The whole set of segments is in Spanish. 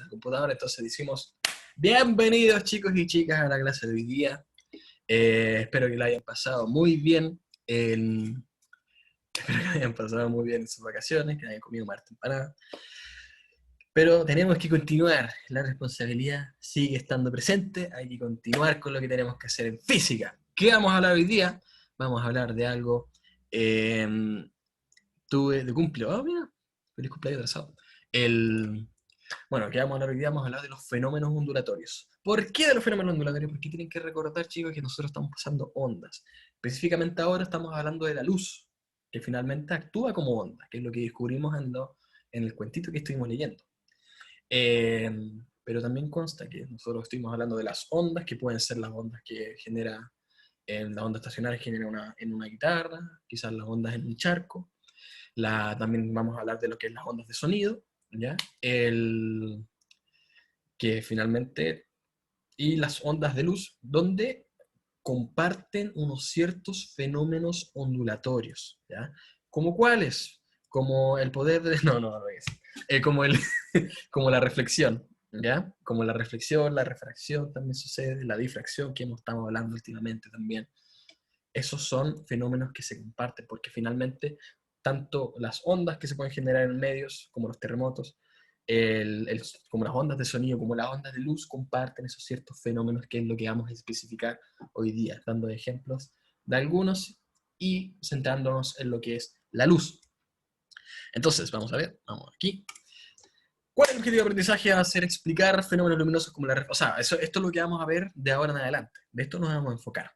nuestra computadora. Entonces decimos, bienvenidos chicos y chicas a la clase de hoy día. Espero que la hayan pasado muy bien. Espero que hayan pasado muy bien en sus vacaciones, que hayan comido más temprano. Pero tenemos que continuar. La responsabilidad sigue estando presente. Hay que continuar con lo que tenemos que hacer en física. ¿Qué vamos a hablar hoy día? Vamos a hablar de algo. Tuve de cumpleaños. Oh, mira, feliz cumpleaños atrasado. Bueno, ¿qué vamos a hablar hoy día? Vamos a hablar de los fenómenos ondulatorios. ¿Por qué de los fenómenos ondulatorios? Porque tienen que recordar, chicos, que nosotros estamos pasando ondas. Específicamente ahora estamos hablando de la luz, que finalmente actúa como onda, que es lo que descubrimos en el cuentito que estuvimos leyendo. Eh, pero también consta que nosotros estuvimos hablando de las ondas, que pueden ser las ondas que genera, la onda estacionaria que genera en una guitarra, quizás las ondas en un charco. También vamos a hablar de lo que es las ondas de sonido, ¿ya? Que finalmente, y las ondas de luz, donde comparten unos ciertos fenómenos ondulatorios, ¿ya? ¿Como cuáles? Como el poder de... No es. Como, como la reflexión, ¿ya? Como la reflexión, la refracción también sucede, la difracción que estamos hablando últimamente también. Esos son fenómenos que se comparten, porque finalmente tanto las ondas que se pueden generar en medios, como los terremotos, como las ondas de sonido, como las ondas de luz, comparten esos ciertos fenómenos, que es lo que vamos a especificar hoy día, dando ejemplos de algunos y centrándonos en lo que es la luz. Entonces, vamos a ver, vamos aquí. ¿Cuál es el objetivo de aprendizaje? Va a ser explicar fenómenos luminosos como la... O sea, esto es lo que vamos a ver de ahora en adelante. De esto nos vamos a enfocar.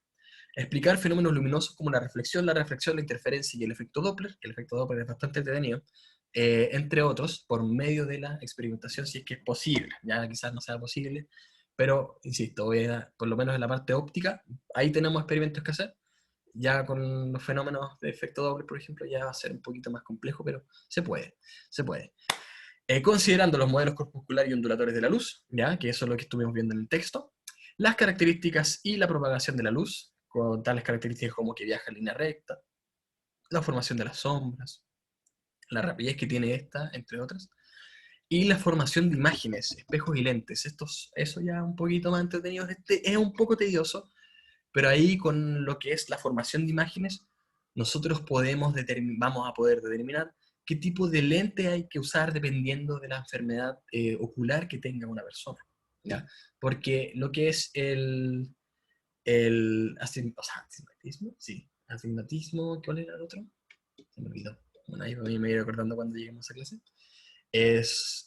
Explicar fenómenos luminosos como la reflexión, la interferencia y el efecto Doppler, que el efecto Doppler es bastante entretenido, entre otros, por medio de la experimentación, si es que es posible. Ya quizás no sea posible, pero, insisto, por lo menos en la parte óptica, ahí tenemos experimentos que hacer. Ya con los fenómenos de efecto Doppler, por ejemplo, ya va a ser un poquito más complejo, pero se puede, se puede. Considerando los modelos corpusculares y ondulatorios de la luz, ¿ya? Que eso es lo que estuvimos viendo en el texto, las características y la propagación de la luz, con tales características como que viaja en línea recta, la formación de las sombras, la rapidez que tiene esta, entre otras, y la formación de imágenes, espejos y lentes. Eso ya un poquito más entretenido. Este es un poco tedioso, pero ahí con lo que es la formación de imágenes, nosotros vamos a poder determinar qué tipo de lente hay que usar dependiendo de la enfermedad ocular que tenga una persona, ¿ya? Porque lo que es astigmatismo, sí, astigmatismo, ¿cuál era el otro? Se me olvidó. Bueno, ahí me iré acordando cuando lleguemos a clase.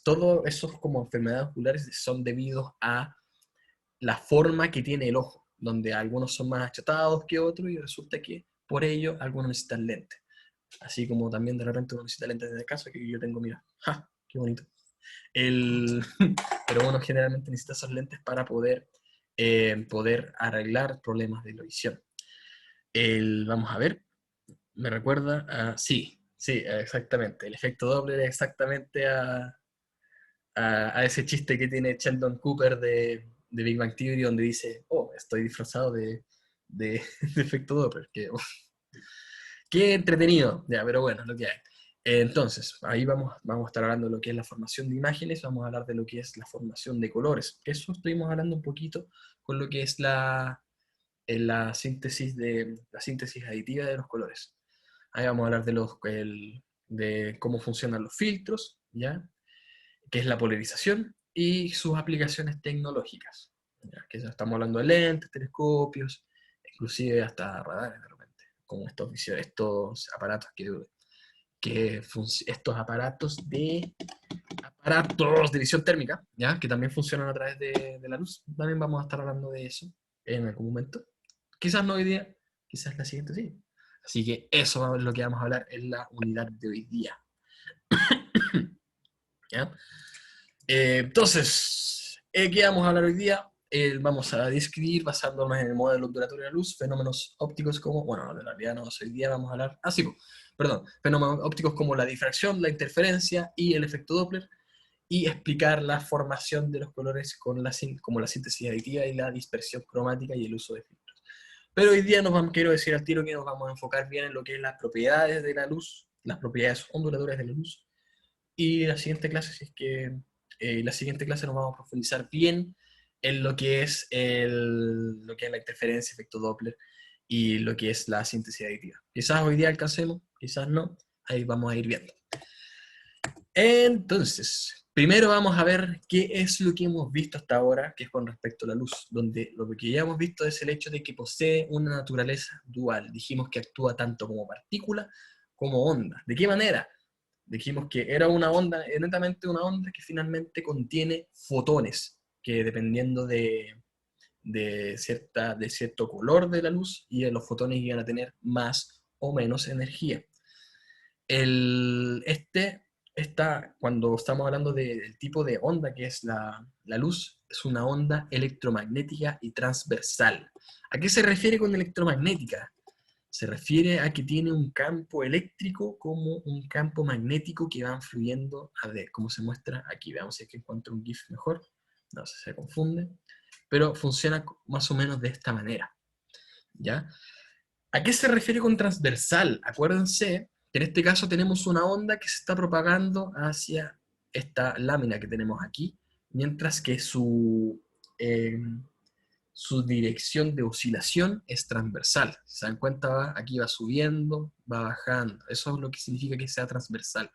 Todo esos como enfermedades oculares son debidos a la forma que tiene el ojo, donde algunos son más achatados que otros y resulta que por ello algunos necesitan lentes. Así como también de repente uno necesita lentes de casa, que yo tengo, mira, ¡ja! ¡Qué bonito! El... Pero uno generalmente necesita esos lentes para poder arreglar problemas de la visión. Vamos a ver, me recuerda a... Sí, sí, exactamente. El efecto Doppler es exactamente a ese chiste que tiene Sheldon Cooper de Big Bang Theory, donde dice, oh, estoy disfrazado de efecto Doppler. Qué entretenido, ya, pero bueno, lo que hay. Entonces, ahí vamos a estar hablando de lo que es la formación de imágenes, vamos a hablar de lo que es la formación de colores. Eso estuvimos hablando un poquito con lo que es la síntesis aditiva de los colores. Ahí vamos a hablar de cómo funcionan los filtros, ¿ya? Qué es la polarización y sus aplicaciones tecnológicas. ¿Ya? Que estamos hablando de lentes, telescopios, inclusive hasta radares de repente, como estos aparatos estos aparatos de visión térmica, ¿ya? Que también funcionan a través de la luz. También vamos a estar hablando de eso en algún momento. Quizás no hoy día, quizás la siguiente sí. Así que eso es lo que vamos a hablar en la unidad de hoy día. ¿Ya? Entonces, ¿qué vamos a hablar hoy día? Vamos a describir, basándonos en el modelo ondulatorio de la luz, fenómenos ópticos como, bueno, en realidad no, hoy día vamos a hablar, perdón, fenómenos ópticos como la difracción, la interferencia y el efecto Doppler, y explicar la formación de los colores como la síntesis aditiva y la dispersión cromática y el uso de filtros. Pero hoy día quiero decir al tiro que nos vamos a enfocar bien en lo que es las propiedades de la luz, las propiedades ondulatorias de la luz, y la siguiente clase, si es que la siguiente clase nos vamos a profundizar bien en lo que es, lo que es la interferencia, efecto Doppler y lo que es la síntesis aditiva. Quizás hoy día alcancemos, quizás no, ahí vamos a ir viendo. Entonces, primero vamos a ver qué es lo que hemos visto hasta ahora, que es con respecto a la luz, donde lo que ya hemos visto es el hecho de que posee una naturaleza dual. Dijimos que actúa tanto como partícula como onda. ¿De qué manera? Dijimos que era una onda, netamente una onda que finalmente contiene fotones, que dependiendo de cierto color de la luz, y los fotones iban a tener más o menos energía. Cuando estamos hablando del tipo de onda que es la luz, es una onda electromagnética y transversal. ¿A qué se refiere con electromagnética? Se refiere a que tiene un campo eléctrico como un campo magnético que van fluyendo, a ver cómo se muestra aquí. Veamos si es que encuentro un GIF mejor. No sé, se confunde. Pero funciona más o menos de esta manera. ¿Ya? ¿A qué se refiere con transversal? Acuérdense que en este caso tenemos una onda que se está propagando hacia esta lámina que tenemos aquí, mientras que su dirección de oscilación es transversal. Si se dan cuenta, aquí va subiendo, va bajando. Eso es lo que significa que sea transversal.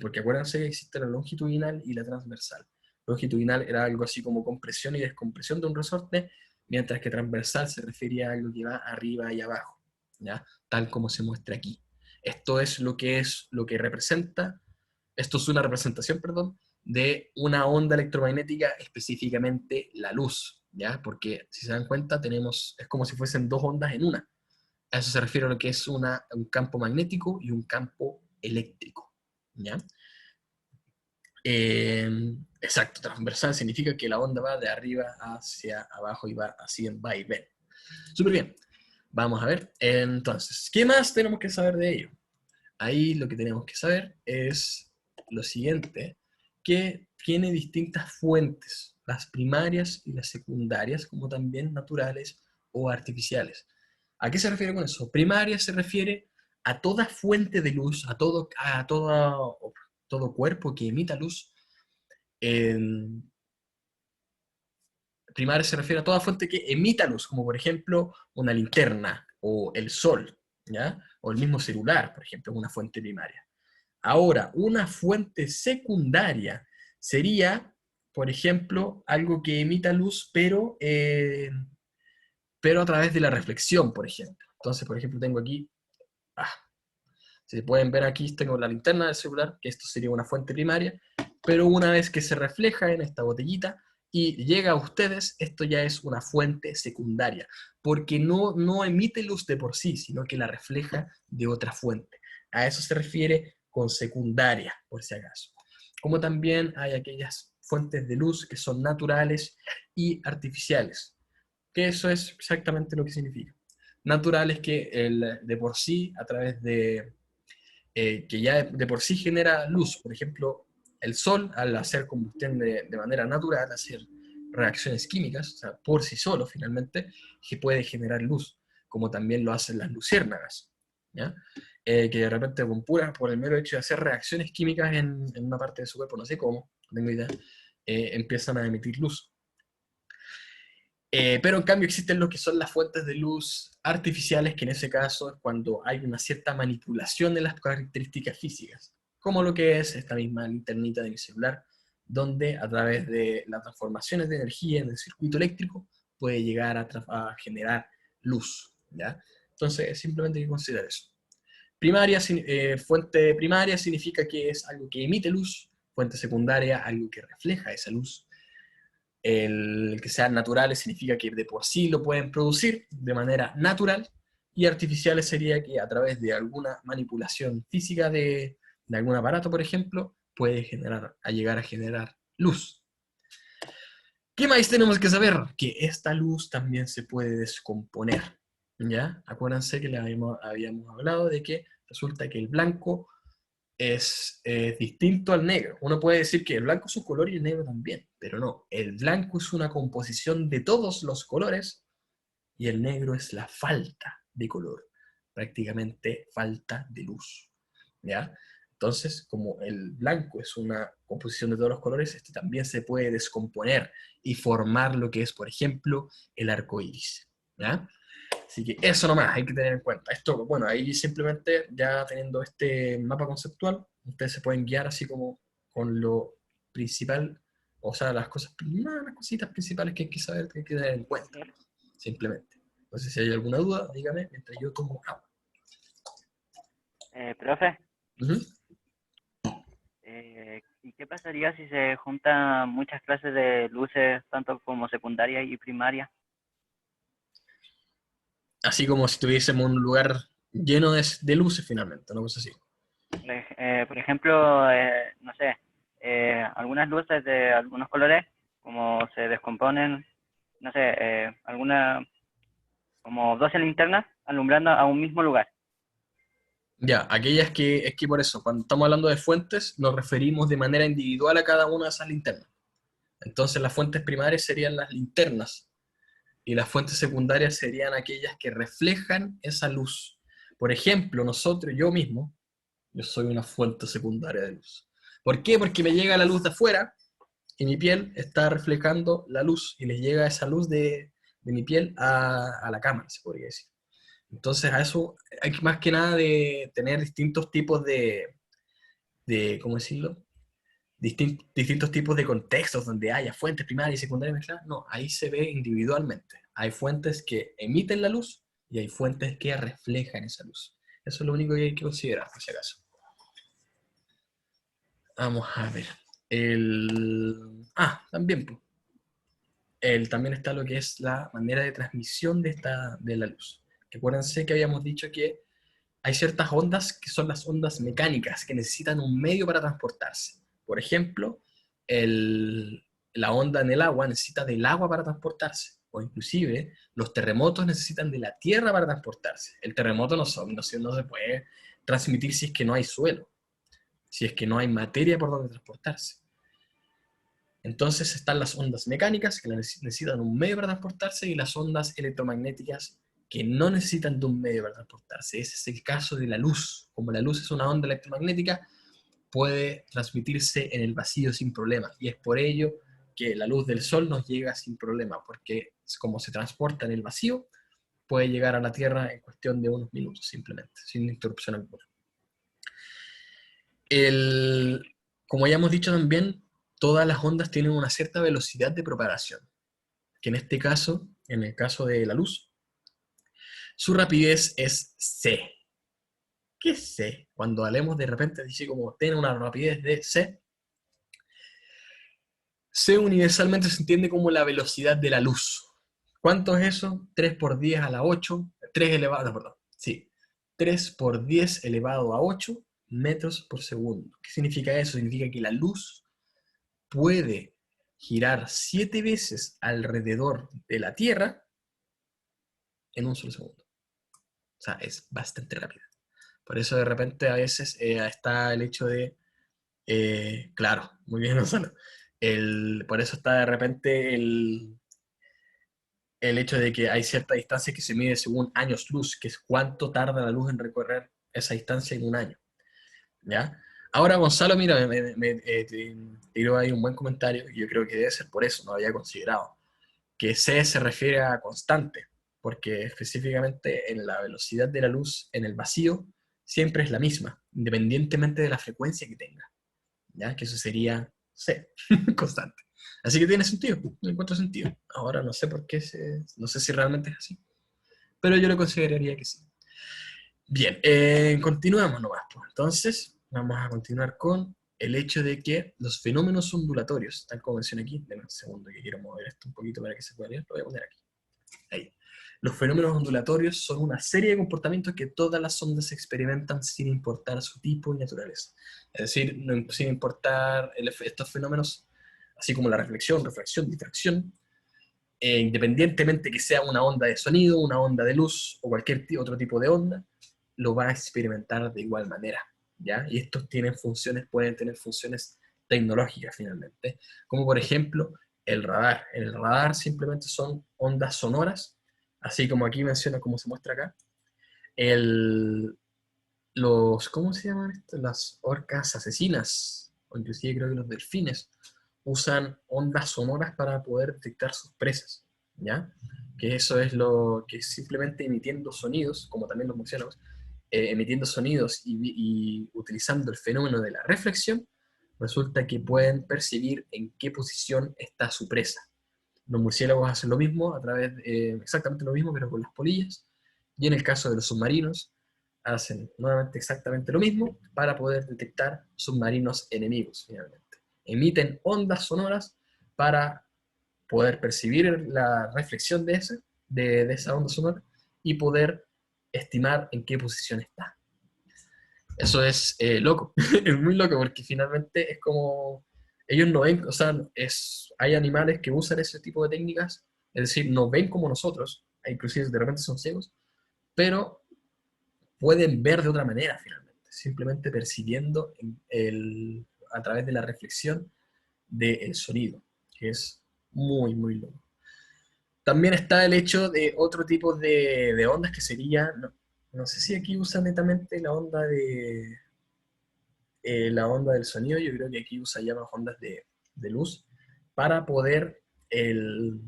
Porque acuérdense que existe la longitudinal y la transversal. Longitudinal era algo así como compresión y descompresión de un resorte, mientras que transversal se refiere a algo que va arriba y abajo, ¿ya? Tal como se muestra aquí. Esto es lo que representa, esto es una representación, perdón, de una onda electromagnética, específicamente la luz, ¿ya? Porque si se dan cuenta, es como si fuesen dos ondas en una. A eso se refiere a lo que es un campo magnético y un campo eléctrico, ¿ya? Exacto, transversal significa que la onda va de arriba hacia abajo y va así en va y ven. Súper bien. Vamos a ver. Entonces, ¿qué más tenemos que saber de ello? Ahí lo que tenemos que saber es lo siguiente, que tiene distintas fuentes, las primarias y las secundarias, como también naturales o artificiales. ¿A qué se refiere con eso? Primaria se refiere a toda fuente de luz, todo cuerpo que emita luz. Primaria se refiere a toda fuente que emita luz, como por ejemplo una linterna o el sol, ¿ya? O el mismo celular, por ejemplo, es una fuente primaria. Ahora, una fuente secundaria sería, por ejemplo, algo que emita luz, pero a través de la reflexión, por ejemplo. Entonces, por ejemplo, tengo aquí, ah, si pueden ver aquí, tengo la linterna del celular, que esto sería una fuente primaria, pero una vez que se refleja en esta botellita y llega a ustedes, esto ya es una fuente secundaria, porque no emite luz de por sí, sino que la refleja de otra fuente. A eso se refiere con secundaria, por si acaso. Como también hay aquellas fuentes de luz que son naturales y artificiales, que eso es exactamente lo que significa. Natural es que de por sí, a través que ya de por sí genera luz. Por ejemplo, el Sol, al hacer combustión de manera natural, hacer reacciones químicas, o sea, por sí solo finalmente, que puede generar luz, como también lo hacen las luciérnagas, ¿ya? Que de repente por el mero hecho de hacer reacciones químicas en una parte de su cuerpo, no sé cómo, no tengo idea, empiezan a emitir luz. Pero en cambio existen lo que son las fuentes de luz artificiales, que en ese caso es cuando hay una cierta manipulación de las características físicas, como lo que es esta misma linternita de mi celular, donde a través de las transformaciones de energía en el circuito eléctrico puede llegar a generar luz, ¿ya? Entonces simplemente hay que considerar eso. Fuente primaria significa que es algo que emite luz, fuente secundaria, algo que refleja esa luz. El que sean naturales significa que de por sí lo pueden producir de manera natural, y artificiales sería que a través de alguna manipulación física de algún aparato, por ejemplo, puede llegar a generar luz. ¿Qué más tenemos que saber? Que esta luz también se puede descomponer, ¿ya? Acuérdense que habíamos hablado de que resulta que el blanco es distinto al negro. Uno puede decir que el blanco es un color y el negro también, pero no, el blanco es una composición de todos los colores y el negro es la falta de color, prácticamente falta de luz, ¿ya? Entonces, como el blanco es una composición de todos los colores, este también se puede descomponer y formar lo que es, por ejemplo, el arco iris. ¿Ya? Así que eso nomás hay que tener en cuenta. Esto, bueno, ahí simplemente ya teniendo este mapa conceptual, ustedes se pueden guiar así como con lo principal, o sea, las cosas, las cositas principales que hay que saber, que hay que tener en cuenta, simplemente. Entonces, si hay alguna duda, dígame mientras yo tomo agua. Profe, Ujú. ¿y qué pasaría si se juntan muchas clases de luces, tanto como secundaria y primaria? Así como si tuviésemos un lugar lleno de luces finalmente, una cosa así. Por ejemplo, no sé, algunas luces de algunos colores, como se descomponen, no sé, como 12 linternas alumbrando a un mismo lugar. Ya, aquellas que, es que por eso, cuando estamos hablando de fuentes, nos referimos de manera individual a cada una de esas linternas. Entonces las fuentes primarias serían las linternas y las fuentes secundarias serían aquellas que reflejan esa luz. Por ejemplo, nosotros, yo mismo, yo soy una fuente secundaria de luz. ¿Por qué? Porque me llega la luz de afuera y mi piel está reflejando la luz y les llega esa luz de mi piel a la cámara, se podría decir. Entonces a eso hay más que nada de tener distintos tipos ¿cómo decirlo? Distintos tipos de contextos donde haya fuentes primarias y secundarias mezcladas. No, ahí se ve individualmente. Hay fuentes que emiten la luz y hay fuentes que reflejan esa luz. Eso es lo único que hay que considerar, por si acaso. Vamos a ver. También, pues, también está lo que es la manera de transmisión de la luz. Acuérdense que habíamos dicho que hay ciertas ondas que son las ondas mecánicas que necesitan un medio para transportarse. Por ejemplo, el- la onda en el agua necesita del agua para transportarse. O inclusive los terremotos necesitan de la tierra para transportarse. El terremoto no se puede transmitir si es que no hay suelo, si es que no hay materia por donde transportarse. Entonces están las ondas mecánicas que necesitan un medio para transportarse y las ondas electromagnéticas que no necesitan de un medio para transportarse. Ese es el caso de la luz. Como la luz es una onda electromagnética, puede transmitirse en el vacío sin problema. Y es por ello que la luz del sol nos llega sin problema, porque como se transporta en el vacío, puede llegar a la Tierra en cuestión de unos minutos simplemente, sin interrupción alguna. El, como ya hemos dicho también, todas las ondas tienen una cierta velocidad de propagación, que en este caso, en el caso de la luz, su rapidez es c. ¿Qué es c? Cuando hablemos de repente dice como tiene una rapidez de c, c universalmente se entiende como la velocidad de la luz. ¿Cuánto es eso? 3 por 10 a la 8, 3 elevado, no, perdón, sí, 3 por 10 elevado a 8 metros por segundo. ¿Qué significa eso? Significa que la luz puede girar 7 veces alrededor de la Tierra en un solo segundo. O sea, es bastante rápida. Por eso de repente a veces está el hecho de, claro, muy bien Gonzalo, por eso está de repente el hecho de que hay cierta distancia que se mide según años luz, que es cuánto tarda la luz en recorrer esa distancia en un año. ¿Ya? Ahora Gonzalo, mira, te tiró ahí un buen comentario, y yo creo que debe ser por eso, no había considerado, que c se refiere a constante, porque específicamente en la velocidad de la luz en el vacío siempre es la misma, independientemente de la frecuencia que tenga, ¿ya? Que eso sería c, constante. Así que tiene sentido, me encuentro sentido. Ahora no sé por qué, no sé si realmente es así, pero yo lo consideraría que sí. Bien, continuamos nomás, pues. Entonces, vamos a continuar con el hecho de que los fenómenos ondulatorios, tal como mencioné aquí, denme un segundo que quiero mover esto un poquito para que se pueda leer, lo voy a poner aquí. Ahí. Los fenómenos ondulatorios son una serie de comportamientos que todas las ondas experimentan sin importar su tipo y naturaleza. Es decir, sin importar estos fenómenos, así como la reflexión, refracción, difracción, independientemente que sea una onda de sonido, una onda de luz o cualquier otro tipo de onda, lo va a experimentar de igual manera, ¿ya? Y estos tienen funciones, pueden tener funciones tecnológicas finalmente, como por ejemplo el radar. El radar simplemente son ondas sonoras, así como aquí menciona, como se muestra acá. El, ¿cómo se llaman esto? Las orcas asesinas, o inclusive creo que los delfines, usan ondas sonoras para poder detectar sus presas, ¿ya? Que eso es lo que simplemente emitiendo sonidos, como también los murciélagos, emitiendo sonidos y utilizando el fenómeno de la reflexión, resulta que pueden percibir en qué posición está su presa. Los murciélagos hacen lo mismo a través exactamente lo mismo, pero con las polillas. Y en el caso de los submarinos, hacen nuevamente exactamente lo mismo para poder detectar submarinos enemigos, finalmente. Emiten ondas sonoras para poder percibir la reflexión de esa onda sonora y poder estimar en qué posición está. Eso es loco, es muy loco porque finalmente es como, ellos no ven, o sea, hay animales que usan ese tipo de técnicas, es decir, no ven como nosotros, inclusive de repente son ciegos, pero pueden ver de otra manera finalmente, simplemente percibiendo a través de la reflexión del sonido, que es muy, muy loco. También está el hecho de otro tipo de ondas que sería, no sé si aquí usan netamente la onda del sonido, yo creo que aquí usa ya más ondas de luz para poder, el,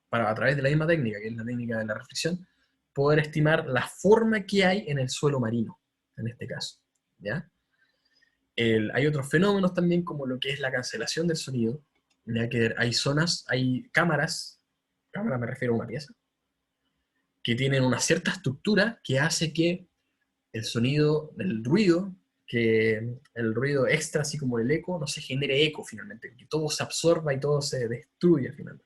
para a través de la misma técnica, que es la técnica de la reflexión, poder estimar la forma que hay en el suelo marino, en este caso. ¿Ya? Hay otros fenómenos también como lo que es la cancelación del sonido, ya que hay zonas, hay cámara me refiero a una pieza, que tienen una cierta estructura que hace que el sonido, que el ruido extra, así como el eco, no se genere eco finalmente, que todo se absorba y todo se destruya finalmente,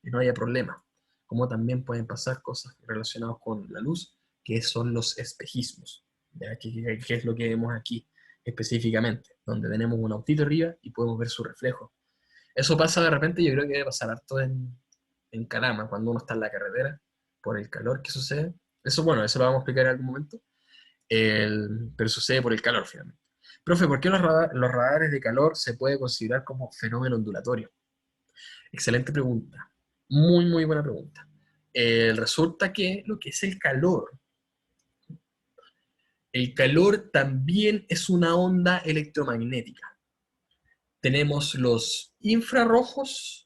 y no haya problema. Como también pueden pasar cosas relacionadas con la luz, que son los espejismos, ¿ya? Que es lo que vemos aquí específicamente, donde tenemos un autito arriba y podemos ver su reflejo. Eso pasa de repente, yo creo que debe pasar harto en Calama, cuando uno está en la carretera, por el calor que sucede. Eso, bueno, eso lo vamos a explicar en algún momento, pero sucede por el calor finalmente. Profe, ¿por qué los radares de calor se puede considerar como fenómeno ondulatorio? Excelente pregunta. Muy, muy buena pregunta. Resulta que lo que es el calor también es una onda electromagnética. Tenemos los infrarrojos,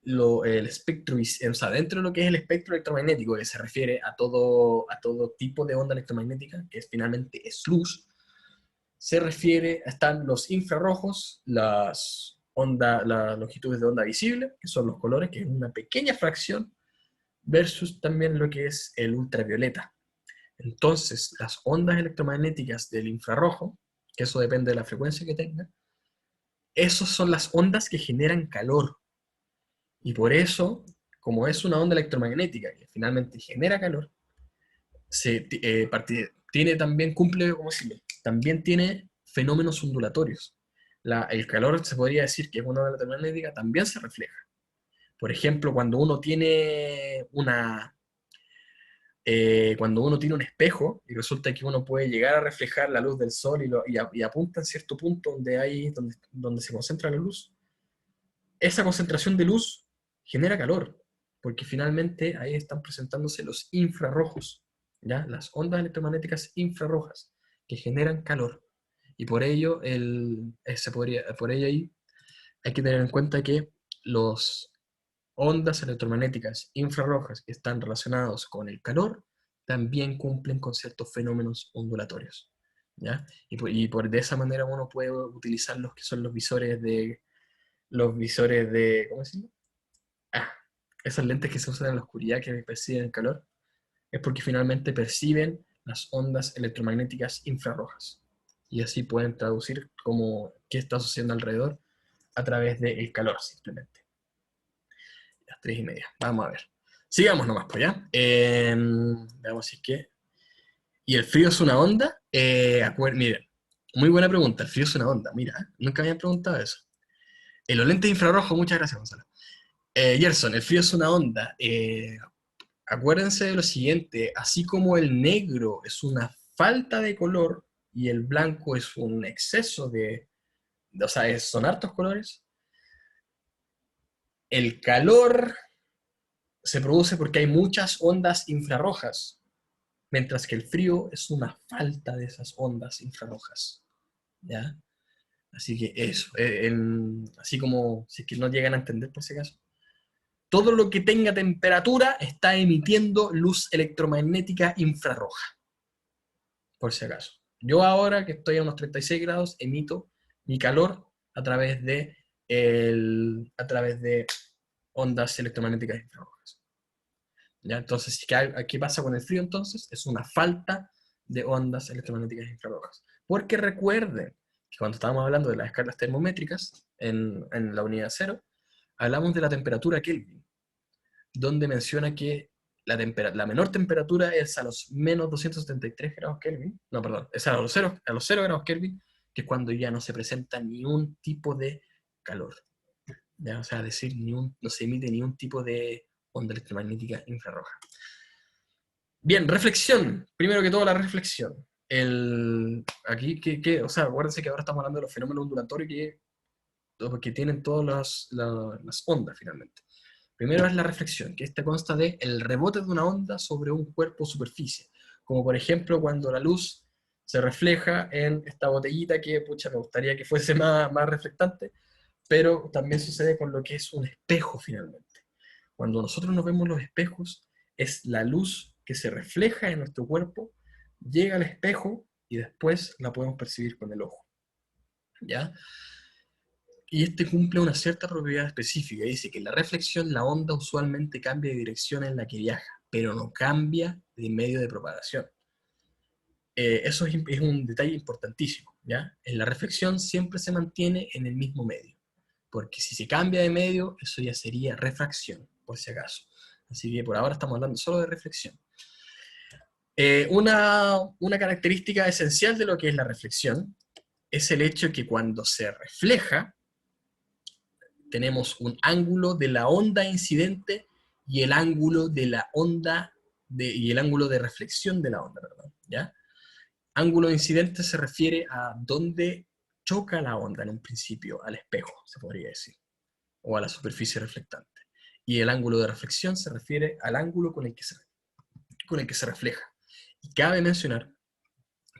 el espectro, o sea, dentro de lo que es el espectro electromagnético, que se refiere a todo tipo de onda electromagnética, que finalmente es luz, se refiere, están los infrarrojos, las longitudes de onda visible, que son los colores, que es una pequeña fracción, versus también lo que es el ultravioleta. Entonces, las ondas electromagnéticas del infrarrojo, que eso depende de la frecuencia que tenga, esas son las ondas que generan calor. Y por eso, como es una onda electromagnética que finalmente genera calor, tiene también, cumple, ¿cómo decirlo? También tiene fenómenos ondulatorios. El calor se podría decir que es una onda electromagnética, también se refleja. Por ejemplo, cuando uno tiene un espejo y resulta que uno puede llegar a reflejar la luz del sol y apunta en cierto punto donde se concentra la luz, esa concentración de luz genera calor, porque finalmente ahí están presentándose los infrarrojos, ¿ya? Las ondas electromagnéticas infrarrojas que generan calor. Y por ello, por ello ahí hay que tener en cuenta que los ondas electromagnéticas infrarrojas que están relacionados con el calor también cumplen con ciertos fenómenos ondulatorios, ¿ya? De esa manera uno puede utilizar los que son ¿cómo se llama? Ah, esas lentes que se usan en la oscuridad que perciben el calor, es porque finalmente perciben las ondas electromagnéticas infrarrojas. Y así pueden traducir como qué está sucediendo alrededor a través del calor, simplemente. Las 3:30. Vamos a ver. Sigamos nomás, pues ya. Veamos si es que. ¿Y el frío es una onda? Miren, muy buena pregunta. ¿El frío es una onda? Mira, nunca me habían preguntado eso. Los lentes infrarrojos, muchas gracias, Gonzalo. Gerson, el frío es una onda. Acuérdense de lo siguiente, así como el negro es una falta de color y el blanco es un exceso o sea, son hartos colores, el calor se produce porque hay muchas ondas infrarrojas, mientras que el frío es una falta de esas ondas infrarrojas, ¿ya? Así que eso, así como si es que no llegan a entender por si acaso, todo lo que tenga temperatura está emitiendo luz electromagnética infrarroja, por si acaso. Yo ahora que estoy a unos 36 grados emito mi calor a través de ondas electromagnéticas infrarrojas. ¿Ya? Entonces, ¿qué pasa con el frío entonces? Es una falta de ondas electromagnéticas infrarrojas. Porque recuerden que cuando estábamos hablando de las escalas termométricas en la unidad cero, hablamos de la temperatura Kelvin, donde menciona que la menor temperatura es a los menos 273 grados Kelvin, no, perdón, es a los 0 grados Kelvin, que es cuando ya no se presenta ni un tipo de calor. ¿Ya? O sea, decir, no se emite ni un tipo de onda electromagnética infrarroja. Bien, reflexión. Primero que todo, la reflexión. Aquí, o sea, acuérdense que ahora estamos hablando de los fenómenos ondulatorios que tienen todas las ondas, finalmente. Primero es la reflexión, que esta consta de el rebote de una onda sobre un cuerpo o superficie. Como por ejemplo cuando la luz se refleja en esta botellita que, pucha, me gustaría que fuese más reflectante, pero también sucede con lo que es un espejo, finalmente. Cuando nosotros nos vemos los espejos, es la luz que se refleja en nuestro cuerpo, llega al espejo y después la podemos percibir con el ojo. ¿Ya? Y este cumple una cierta propiedad específica. Dice que en la reflexión la onda usualmente cambia de dirección en la que viaja, pero no cambia de medio de propagación. Eso es un detalle importantísimo, ¿ya? En la reflexión siempre se mantiene en el mismo medio, porque si se cambia de medio, eso ya sería refracción, por si acaso. Así que por ahora estamos hablando solo de reflexión. Una característica esencial de lo que es la reflexión es el hecho que cuando se refleja, tenemos un ángulo de la onda incidente y el ángulo de la onda y el ángulo de reflexión de la onda, perdón, ¿ya? Ángulo incidente se refiere a dónde choca la onda en un principio, al espejo, se podría decir, o a la superficie reflectante. Y el ángulo de reflexión se refiere al ángulo con el que se refleja. Y cabe mencionar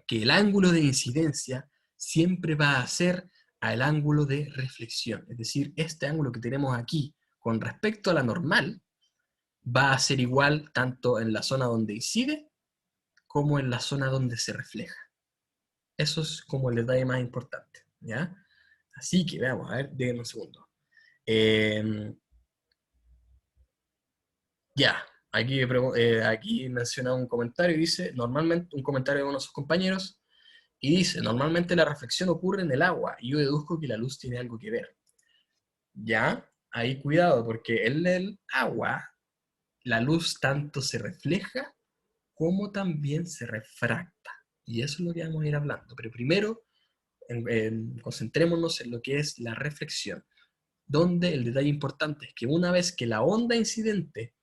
que el ángulo de incidencia siempre va a ser al ángulo de reflexión. Es decir, este ángulo que tenemos aquí con respecto a la normal va a ser igual tanto en la zona donde incide como en la zona donde se refleja. Eso es como el detalle más importante, ¿ya? Así que veamos, a ver, déjenme un segundo. Ya, aquí menciona un comentario y dice, normalmente, un comentario de uno de sus compañeros, y dice, normalmente la reflexión ocurre en el agua, y yo deduzco que la luz tiene algo que ver. Ya, ahí cuidado, porque en el agua la luz tanto se refleja como también se refracta. Y eso es lo que vamos a ir hablando. Pero primero, concentrémonos en lo que es la reflexión, donde el detalle importante es que una vez que la onda incidente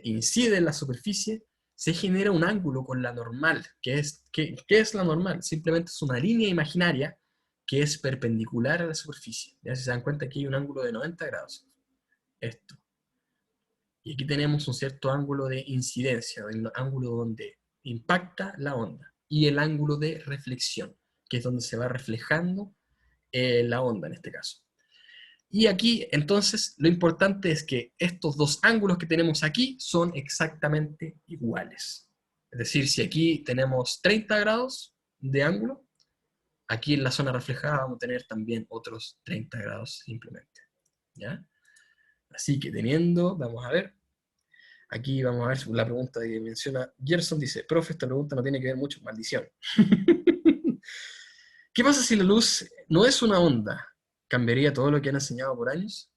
incide en la superficie, se genera un ángulo con la normal. ¿Qué es la normal? Simplemente es una línea imaginaria que es perpendicular a la superficie. Ya se dan cuenta que hay un ángulo de 90 grados. Esto. Y aquí tenemos un cierto ángulo de incidencia, el ángulo donde impacta la onda, y el ángulo de reflexión, que es donde se va reflejando la onda en este caso. Y aquí, entonces, lo importante es que estos dos ángulos que tenemos aquí son exactamente iguales. Es decir, si aquí tenemos 30 grados de ángulo, aquí en la zona reflejada vamos a tener también otros 30 grados simplemente. ¿Ya? Así que vamos a ver, aquí vamos a ver la pregunta que menciona Gerson, dice, profe, esta pregunta no tiene que ver mucho con maldición. ¿Qué pasa si la luz no es una onda? ¿Cambiaría todo lo que han enseñado por años?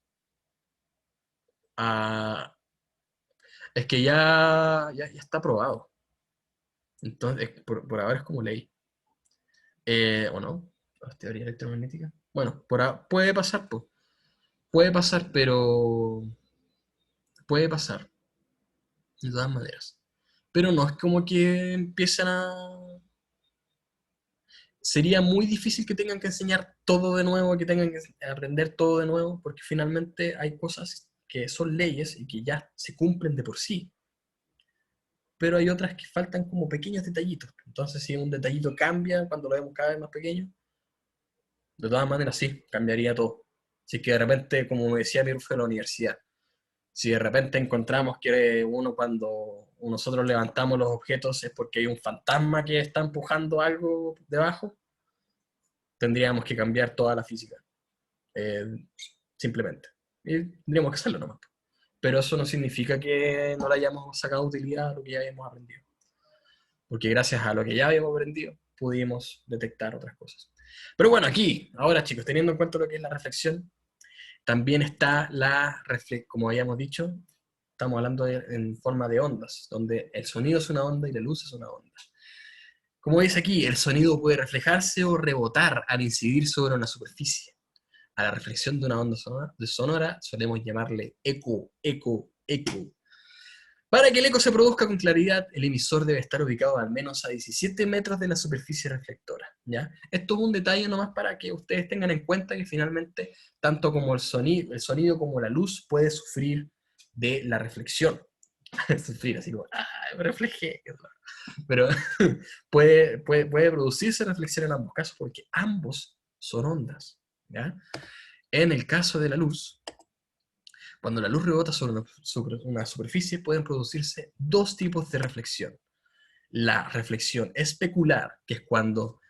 Ah, es que ya está aprobado. Entonces, por ahora es como ley. ¿O no? ¿Las teorías electromagnéticas? Bueno, puede pasar, pues. Puede pasar, pero... Puede pasar, de todas maneras. Pero no es como que empiezan a... Sería muy difícil que tengan que enseñar todo de nuevo, que tengan que aprender todo de nuevo, porque finalmente hay cosas que son leyes y que ya se cumplen de por sí. pero hay otras que faltan como pequeños detallitos. Entonces, si un detallito cambia cuando lo vemos cada vez más pequeño, de todas maneras sí, cambiaría todo. Así que de repente, como me decía mi profe de la universidad, si de repente encontramos que cuando nosotros levantamos los objetos es porque hay un fantasma que está empujando algo debajo, tendríamos que cambiar toda la física, eh, simplemente. Y tendríamos que hacerlo nomás. Pero eso no significa que no le hayamos sacado utilidad a lo que ya habíamos aprendido. Porque gracias a lo que ya habíamos aprendido, pudimos detectar otras cosas. Pero bueno, aquí, ahora chicos, teniendo en cuenta lo que es la reflexión, también está como habíamos dicho, estamos hablando en forma de ondas, donde el sonido es una onda y la luz es una onda. Como dice aquí, el sonido puede reflejarse o rebotar al incidir sobre una superficie. A la reflexión de una onda sonora solemos llamarle eco, eco, eco. Para que el eco se produzca con claridad, el emisor debe estar ubicado al menos a 17 metros de la superficie reflectora, ¿ya? Esto es un detalle nomás para que ustedes tengan en cuenta que finalmente, tanto como el sonido como la luz puede sufrir de la reflexión. Sufrir, así como, me reflejé. Pero puede producirse reflexión en ambos casos porque ambos son ondas, ¿ya? En el caso de la luz, cuando la luz rebota sobre una superficie, pueden producirse dos tipos de reflexión. La reflexión especular, que es cuando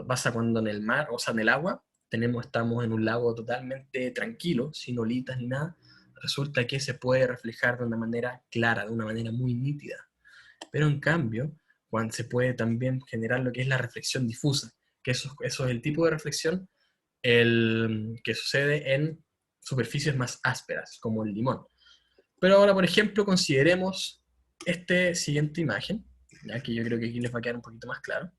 pasa cuando en el mar, o sea, en el agua, estamos en un lago totalmente tranquilo, sin olitas ni nada, resulta que se puede reflejar de una manera clara, de una manera muy nítida. Pero en cambio, cuando se puede también generar lo que es la reflexión difusa, que eso es el tipo de reflexión que sucede en superficies más ásperas, como el limón. Pero ahora, por ejemplo, consideremos esta siguiente imagen, ya que yo creo que aquí les va a quedar un poquito más claro.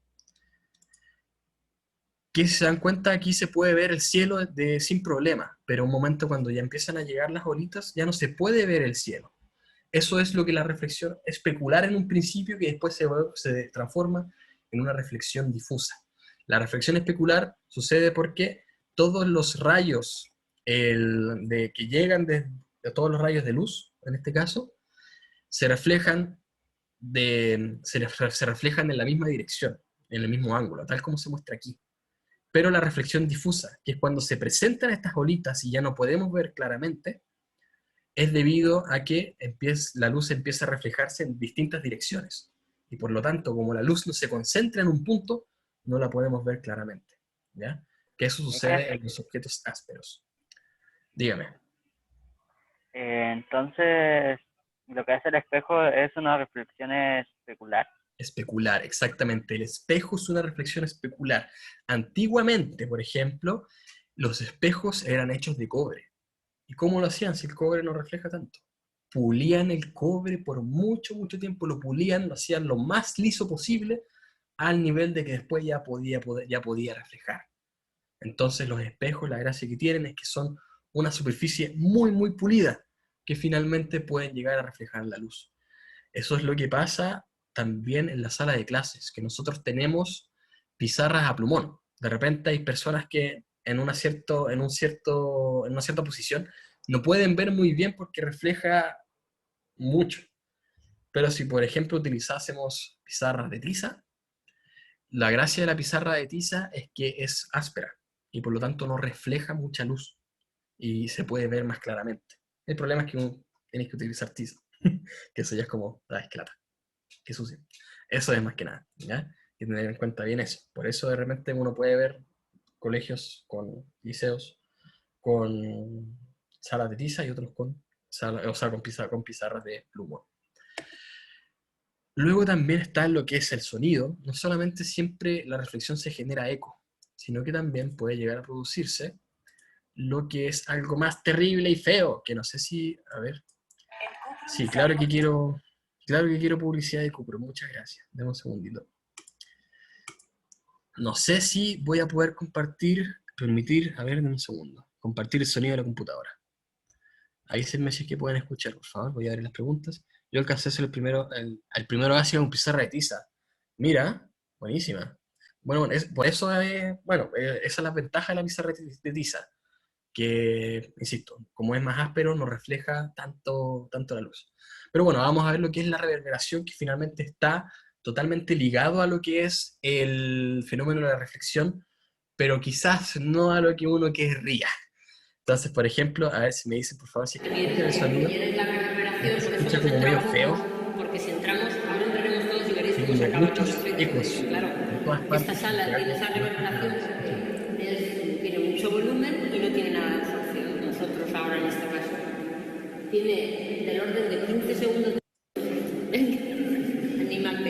Que si se dan cuenta, aquí se puede ver el cielo sin problema, pero un momento cuando ya empiezan a llegar las olitas, ya no se puede ver el cielo. Eso es lo que la reflexión especular en un principio, que después se transforma en una reflexión difusa. La reflexión especular sucede porque todos los rayos que llegan de todos los rayos de luz, en este caso, se reflejan, se reflejan en la misma dirección, en el mismo ángulo, tal como se muestra aquí. Pero la reflexión difusa, que es cuando se presentan estas bolitas y ya no podemos ver claramente, es debido a que la luz empieza a reflejarse en distintas direcciones. Y por lo tanto, como la luz no se concentra en un punto, no la podemos ver claramente. ¿Ya? Que eso sucede en los objetos ásperos. Dígame. Entonces, lo que hace el espejo es una reflexión especular. Especular, exactamente. El espejo es una reflexión especular. Antiguamente, por ejemplo, los espejos eran hechos de cobre. ¿Y cómo lo hacían si el cobre no refleja tanto? Pulían el cobre por mucho, mucho tiempo, lo pulían, lo hacían lo más liso posible, al nivel de que después ya podía reflejar. Entonces los espejos, la gracia que tienen es que son una superficie muy, muy pulida, que finalmente pueden llegar a reflejar la luz. Eso es lo que pasa también en la sala de clases, que nosotros tenemos pizarras a plumón. De repente hay personas que en una cierta posición no pueden ver muy bien porque refleja mucho. Pero si, por ejemplo, utilizásemos pizarras de tiza, la gracia de la pizarra de tiza es que es áspera y por lo tanto no refleja mucha luz y se puede ver más claramente. El problema es que tenéis que utilizar tiza, que eso ya es como, es que lata, que sucio. Eso es más que nada, ¿ya? Hay que tener en cuenta bien eso. Por eso de repente uno puede ver colegios liceos con salas de tiza y otros con pizarras de plumón. Luego también está lo que es el sonido. No solamente siempre la reflexión se genera eco, sino que también puede llegar a producirse lo que es algo más terrible y feo, que no sé si, a ver, sí, claro que quiero publicidad de Cupro, muchas gracias. Dame un segundito. No sé si voy a poder permitir, a ver, dame un segundo, compartir el sonido de la computadora. Ahí se me dice que pueden escuchar, por favor, voy a ver las preguntas. Yo alcancé a ser el primero ha sido un pizarra de tiza. Mira, buenísima. Bueno, por eso, esa es la ventaja de la pizarra de tiza, que, insisto, como es más áspero, no refleja tanto la luz. Pero bueno, vamos a ver lo que es la reverberación, que finalmente está totalmente ligado a lo que es el fenómeno de la reflexión, pero quizás no a lo que uno querría. Entonces, por ejemplo, a ver si me dicen, por favor, si es que escuchan el sonido. Tienes la reverberación, Se por eso escucha nos como medio centramos feo, más, porque si entramos, ahora entraremos todos y veréis así cómo se como acaba todo el muchos efecto. ecos Claro, por todas esta partes, sala porque tiene algo esa no está reverberación escuchando. porque tiene mucho volumen y no tiene nada de absorción. Nosotros ahora en este caso tiene del orden de 15 segundos de animante.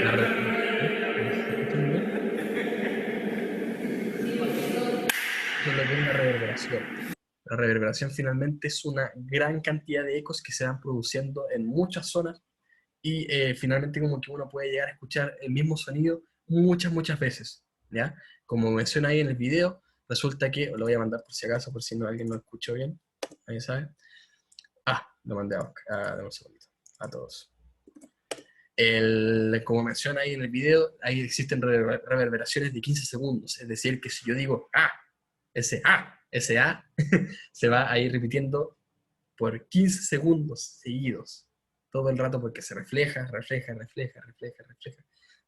La re- ¿Se escuchan bien? Eso es lo que es la reverberación. La reverberación finalmente es una gran cantidad de ecos que se van produciendo en muchas zonas y finalmente como que uno puede llegar a escuchar el mismo sonido muchas veces, ¿ya? Como menciona ahí en el video, resulta que, lo voy a mandar por si acaso, por si no alguien no lo escuchó bien, ¿alguien sabe? Lo mandé dame un segundito, a todos. Como menciona ahí en el video, ahí existen reverberaciones de 15 segundos, es decir, que si yo digo ese se va a ir repitiendo por 15 segundos seguidos, todo el rato porque se refleja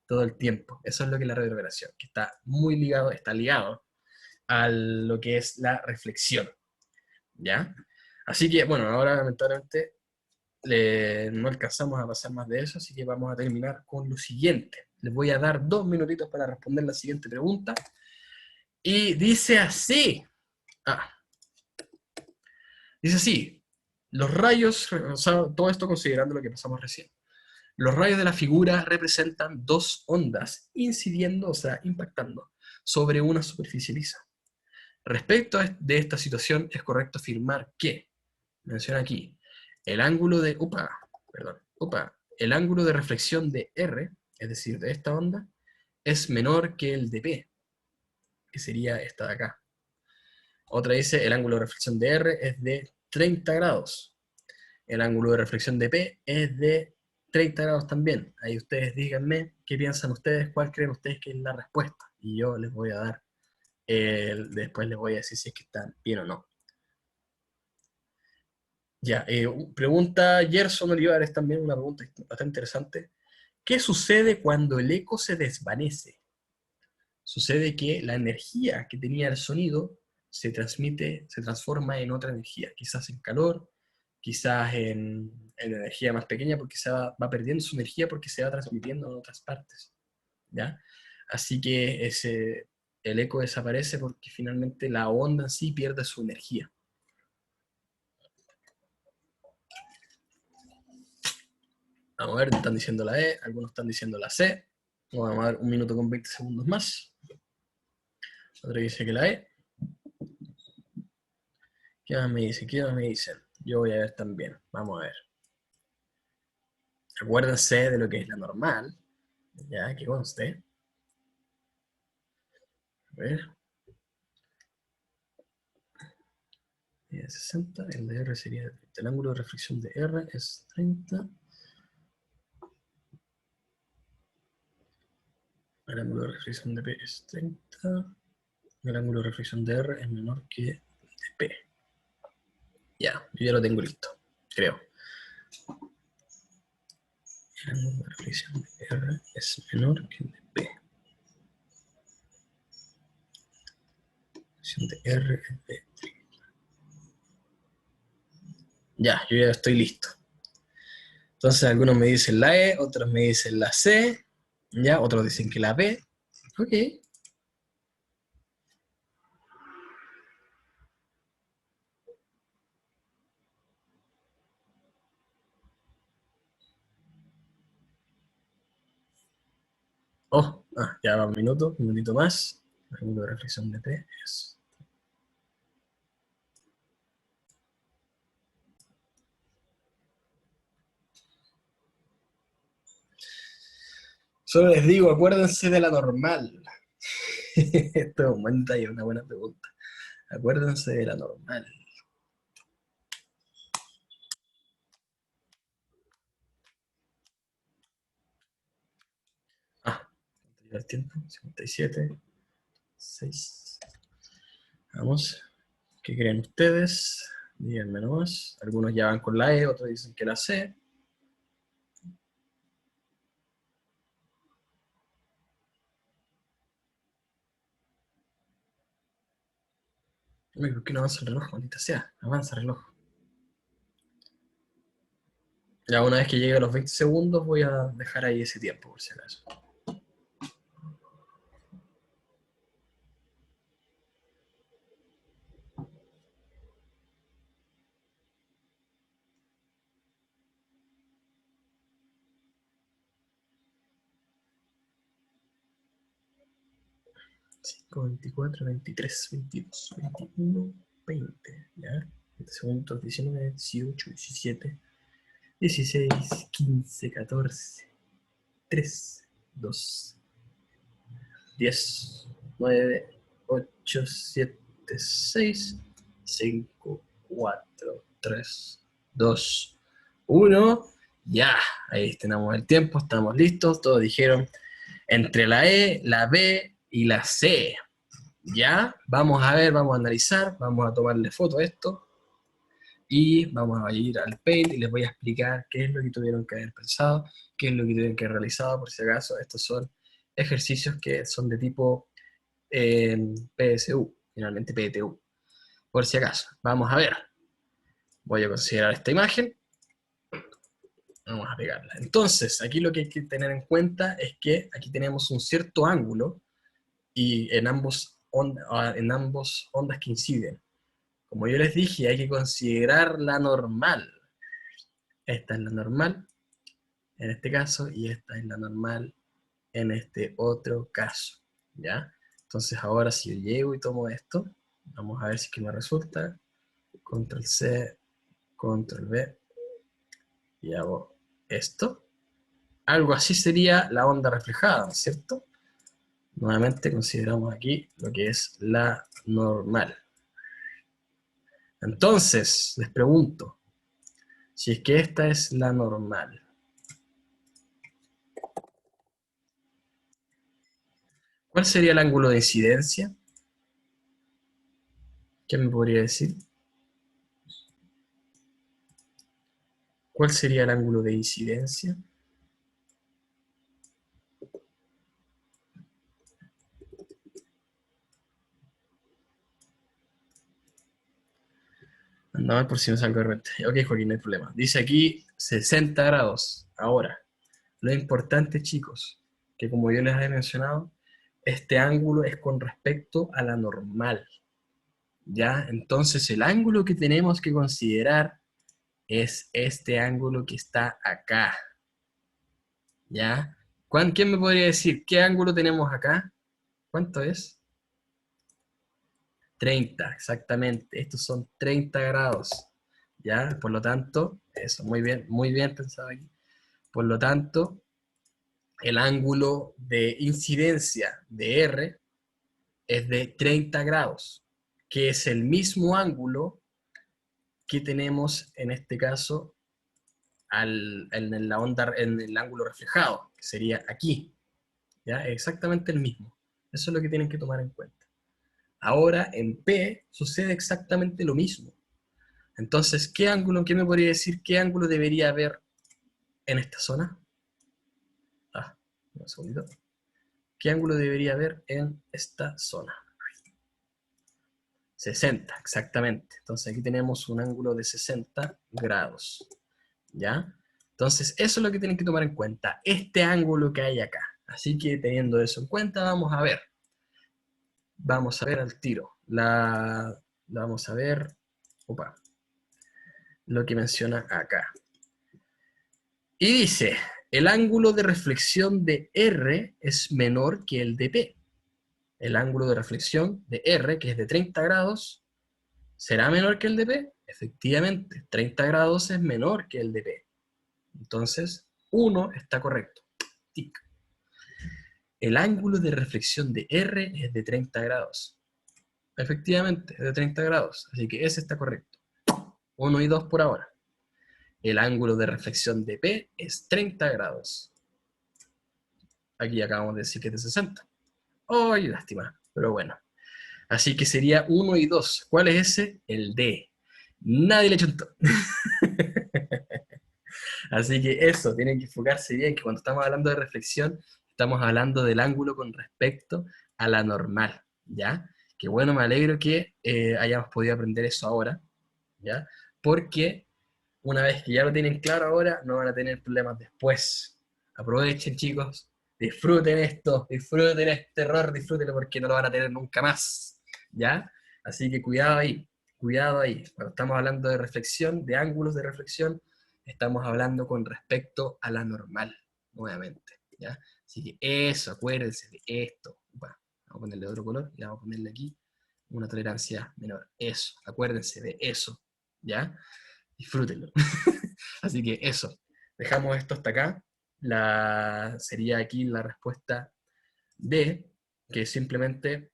todo el tiempo. Eso es lo que es la reverberación, que está ligado a lo que es la reflexión, ¿ya? Así que, bueno, ahora lamentablemente no alcanzamos a pasar más de eso, así que vamos a terminar con lo siguiente. Les voy a dar 2 minutitos para responder la siguiente pregunta. Y dice así. Ah, dice así. Los rayos, o sea, todo esto considerando lo que pasamos recién. Los rayos de la figura representan dos ondas incidiendo, o sea, impactando sobre una superficie lisa. Respecto de esta situación, es correcto afirmar que, menciona aquí, el ángulo de, el ángulo de reflexión de R, es decir, de esta onda, es menor que el de P, que sería esta de acá. Otra dice, el ángulo de reflexión de R es de 30 grados. El ángulo de reflexión de P es de 30 grados también. Ahí ustedes díganme qué piensan ustedes, cuál creen ustedes que es la respuesta. Y yo les voy a dar, después les voy a decir si es que están bien o no. Ya, pregunta Gerson Olivares también, una pregunta bastante interesante. ¿Qué sucede cuando el eco se desvanece? Sucede que la energía que tenía el sonido se transforma en otra energía, quizás en calor, quizás en energía más pequeña, porque va perdiendo su energía porque se va transmitiendo en otras partes, ¿ya? Así que el eco desaparece porque finalmente la onda en sí pierde su energía. Vamos a ver, están diciendo la E, algunos están diciendo la C. Vamos a dar 1 minuto con 20 segundos más. Otro dice que la E. ¿Qué más me dicen? ¿Qué más me dicen? Yo voy a ver también. Vamos a ver. Acuérdense de lo que es la normal. Ya, que conste. A ver. 60, el de R sería 30. El ángulo de reflexión de R es 30. El ángulo de reflexión de P es 30. El ángulo de reflexión de R es menor que de P. Ya, yo ya lo tengo listo, creo. El ángulo de reflexión de R es menor que el de P. La reflexión de R es de 30. Ya, yo ya estoy listo. Entonces algunos me dicen la E, otros me dicen la C, ya, otros dicen que la B. Ok. Ya va 1 minutito más. El ángulo de reflexión de P es... Solo les digo, acuérdense de la normal. Esto aumenta y es una buena pregunta. Acuérdense de la normal. ¿Cuánto lleva el tiempo? 57. 6. Vamos. ¿Qué creen ustedes? Díganme nomás. Algunos ya van con la E, otros dicen que la C. ¿Por qué no avanza el reloj? Maldita sea. Avanza el reloj. Ya una vez que llegue a los 20 segundos voy a dejar ahí ese tiempo, por si acaso. Cinco, 24, 23, 22, 21, 20, ¿ya? 20 segundos, 19, 18, 17, 16, 15, 14, 3, 2, 10, 9, 8, 7, 6, 5, 4, 3, 2, 1. Ya, ahí tenemos el tiempo, estamos listos. Todos dijeron entre la E, la B y la C. Ya, vamos a ver, vamos a analizar, vamos a tomarle foto a esto y vamos a ir al Paint y les voy a explicar qué es lo que tuvieron que haber pensado, qué es lo que tuvieron que haber realizado, por si acaso. Estos son ejercicios que son de tipo PSU, finalmente PTU, por si acaso. Vamos a ver. Voy a considerar esta imagen. Vamos a pegarla. Entonces, aquí lo que hay que tener en cuenta es que aquí tenemos un cierto ángulo y en ambos ondas que inciden. Como yo les dije, hay que considerar la normal. Esta es la normal en este caso y esta es la normal en este otro caso. ¿Ya? Entonces ahora si yo llego y tomo esto, vamos a ver si es que me resulta. Control C, Control V y hago esto. Algo así sería la onda reflejada, ¿no es cierto? Nuevamente consideramos aquí lo que es la normal. Entonces, les pregunto, si es que esta es la normal, ¿cuál sería el ángulo de incidencia? ¿Quién me podría decir? ¿Cuál sería el ángulo de incidencia? Anda mal por si no salgo de repente. Ok, Joaquín, no hay problema. Dice aquí 60 grados. Ahora, lo importante, chicos, que como yo les había mencionado, este ángulo es con respecto a la normal. ¿Ya? Entonces, el ángulo que tenemos que considerar es este ángulo que está acá. ¿Ya? ¿Quién me podría decir qué ángulo tenemos acá? ¿Cuánto es? 30, exactamente. Estos son 30 grados. ¿Ya? Por lo tanto, eso, muy bien pensado aquí. Por lo tanto, el ángulo de incidencia de R es de 30 grados, que es el mismo ángulo que tenemos en este caso en el ángulo reflejado, que sería aquí. ¿Ya? Exactamente el mismo. Eso es lo que tienen que tomar en cuenta. Ahora, en P sucede exactamente lo mismo. Entonces, ¿qué me podría decir qué ángulo debería haber en esta zona? Un segundito. ¿Qué ángulo debería haber en esta zona? 60, exactamente. Entonces aquí tenemos un ángulo de 60 grados. ¿Ya? Entonces, eso es lo que tienen que tomar en cuenta. Este ángulo que hay acá. Así que teniendo eso en cuenta, vamos a ver. Vamos a ver al tiro. Vamos a ver. Opa. Lo que menciona acá. Y dice, el ángulo de reflexión de R es menor que el de P. El ángulo de reflexión de R, que es de 30 grados, ¿será menor que el de P? Efectivamente, 30 grados es menor que el de P. Entonces, 1 está correcto. Tic. El ángulo de reflexión de R es de 30 grados. Efectivamente, es de 30 grados. Así que ese está correcto. 1 y 2 por ahora. El ángulo de reflexión de P es 30 grados. Aquí acabamos de decir que es de 60. ¡Ay, lástima! pero bueno. Así que sería 1 y 2. ¿Cuál es ese? El D. Nadie le chuntó. Así que eso, tienen que enfocarse bien, que cuando estamos hablando de reflexión, estamos hablando del ángulo con respecto a la normal, ¿ya? Que bueno, me alegro que hayamos podido aprender eso ahora, ¿ya? Porque una vez que ya lo tienen claro ahora, no van a tener problemas después. Aprovechen, chicos, disfruten esto, disfruten este error, disfrútenlo porque no lo van a tener nunca más, ¿ya? Así que cuidado ahí, cuidado ahí. Cuando estamos hablando de reflexión, de ángulos de reflexión, estamos hablando con respecto a la normal, nuevamente, ¿ya? Así que eso, acuérdense de esto. Bueno, vamos a ponerle otro color y vamos a ponerle aquí una tolerancia menor. Eso, acuérdense de eso, ¿ya? Disfrútenlo. Así que eso, dejamos esto hasta acá. Sería aquí la respuesta D, que simplemente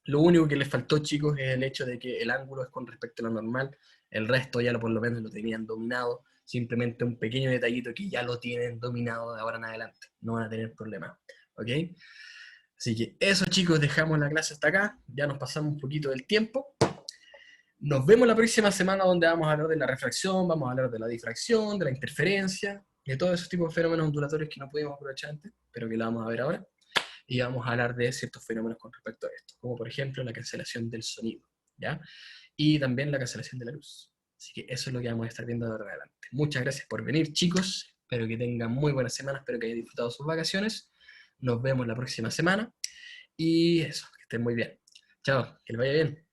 lo único que les faltó, chicos, es el hecho de que el ángulo es con respecto a lo normal. El resto ya por lo menos lo tenían dominado. Simplemente un pequeño detallito que ya lo tienen dominado de ahora en adelante. No van a tener problemas. ¿Ok? Así que eso, chicos, dejamos la clase hasta acá. Ya nos pasamos un poquito del tiempo. Nos vemos la próxima semana donde vamos a hablar de la refracción, vamos a hablar de la difracción, de la interferencia, de todos esos tipos de fenómenos ondulatorios que no pudimos aprovechar antes, pero que lo vamos a ver ahora. Y vamos a hablar de ciertos fenómenos con respecto a esto, como por ejemplo la cancelación del sonido, ¿ya? Y también la cancelación de la luz. Así que eso es lo que vamos a estar viendo de ahora en adelante. Muchas gracias por venir, chicos. Espero que tengan muy buenas semanas, espero que hayan disfrutado sus vacaciones. Nos vemos la próxima semana. Y eso, que estén muy bien. Chao, que les vaya bien.